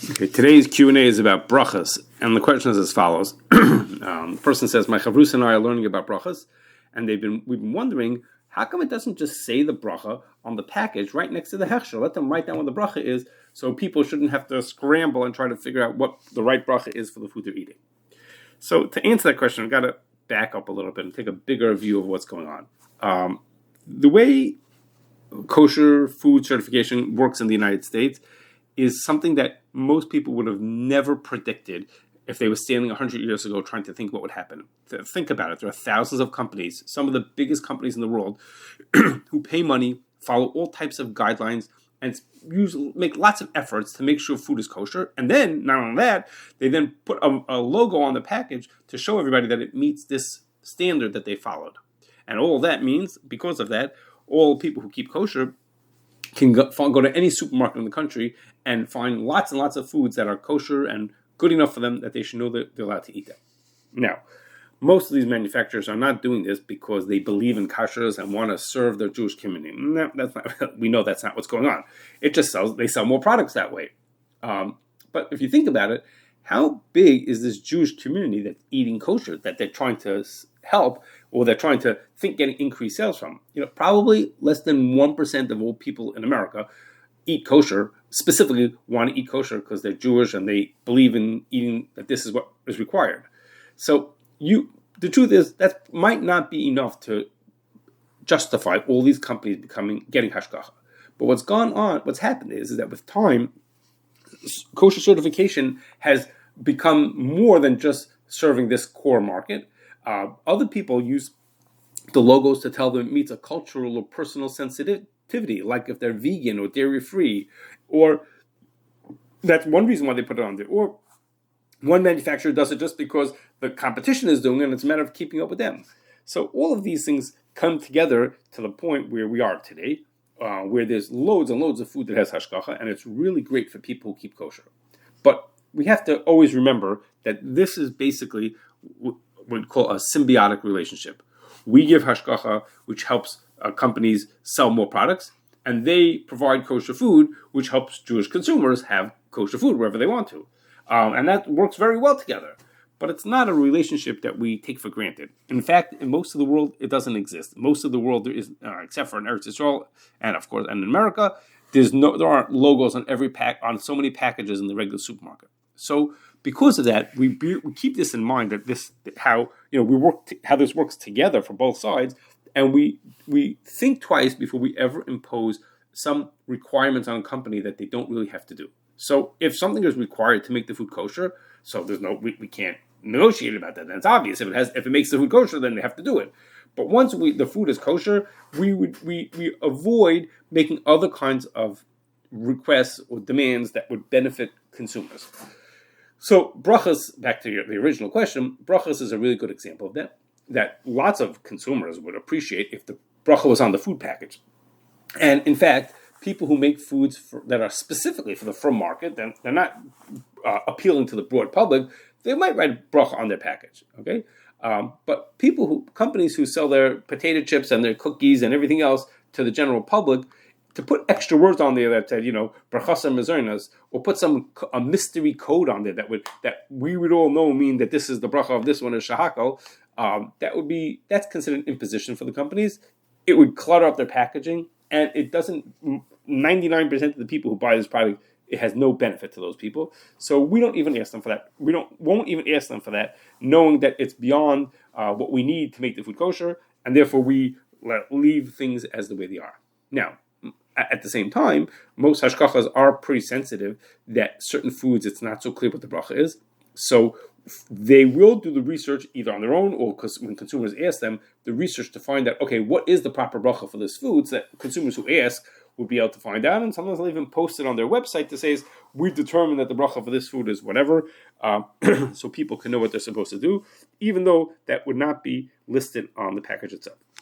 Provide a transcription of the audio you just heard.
Okay, today's Q&A is about brachos, and the question is as follows. The person says, my Kashrus and I are learning about brachos, and we've been wondering, how come it doesn't just say the bracha on the package right next to the hechsher? Let them write down what the bracha is, so people shouldn't have to scramble and try to figure out what the right bracha is for the food they're eating. So to answer that question, I've got to back up a little bit and take a bigger view of what's going on. The way kosher food certification works in the United States is something that most people would have never predicted if they were standing 100 years ago trying to think what would happen. Think about it. There are thousands of companies, some of the biggest companies in the world, who pay money, follow all types of guidelines, and make lots of efforts to make sure food is kosher. And then, not only that, they then put a logo on the package to show everybody that it meets this standard that they followed. And all that means, because of that, all people who keep kosher can go to any supermarket in the country and find lots and lots of foods that are kosher and good enough for them that they should know that they're allowed to eat them. Now, most of these manufacturers are not doing this because they believe in Kashrus and want to serve their Jewish community. No, that's not. We know that's not what's going on. It just they sell more products that way. But if you think about it, how big is this Jewish community that's eating kosher that they're trying to help, or they're trying to think getting increased sales from? Probably less than 1% of all people in America eat kosher, specifically want to eat kosher because they're Jewish and they believe in eating, that this is what is required. So the truth is that might not be enough to justify all these companies getting hashgacha. But what's happened is that with time, kosher certification has become more than just serving this core market. Other people use the logos to tell them it meets a cultural or personal sensitivity, like if they're vegan or dairy-free, or that's one reason why they put it on there. Or one manufacturer does it just because the competition is doing it and it's a matter of keeping up with them. So all of these things come together to the point where we are today, where there's loads and loads of food that has hashgacha, and it's really great for people who keep kosher. But we have to always remember that this is basically what we call a symbiotic relationship. We give hashgacha, which helps companies sell more products, and they provide kosher food, which helps Jewish consumers have kosher food wherever they want to. And that works very well together. But it's not a relationship that we take for granted. In fact, in most of the world, it doesn't exist. Most of the world, there is, except for in Eretz Yisrael, and of course, and in America, there aren't logos on on so many packages in the regular supermarket. So because of that, we keep this in mind, that how this works together for both sides, and we think twice before we ever impose some requirements on a company that they don't really have to do. So if something is required to make the food kosher, so we can't negotiate about that. Then it's obvious. If it makes the food kosher, then they have to do it. But once the food is kosher, we avoid making other kinds of requests or demands that would benefit consumers. So brachos, back to the original question, brachos is a really good example of that. That lots of consumers would appreciate if the bracha was on the food package. And in fact, people who make foods that are specifically for the frum market, they're not appealing to the broad public, they might write bracha on their package, okay? But companies who sell their potato chips and their cookies and everything else to the general public, to put extra words on there that said, brachos mezornas, or put a mystery code on there that we would all know mean that this is the bracha of this one is shahakal, that's considered imposition for the companies. It would clutter up their packaging, and it doesn't. 99% of the people who buy this product, it has no benefit to those people. So we don't even ask them for that. Won't even ask them for that, knowing that it's beyond what we need to make the food kosher, and therefore we leave things as the way they are. Now, at the same time, most hashgachas are pretty sensitive that certain foods, it's not so clear what the bracha is. So they will do the research either on their own, or because when consumers ask them, the research to find out, okay, what is the proper bracha for this food, so that consumers who ask will be able to find out. And sometimes they'll even post it on their website to say, we've determined that the bracha for this food is whatever, so people can know what they're supposed to do, even though that would not be listed on the package itself.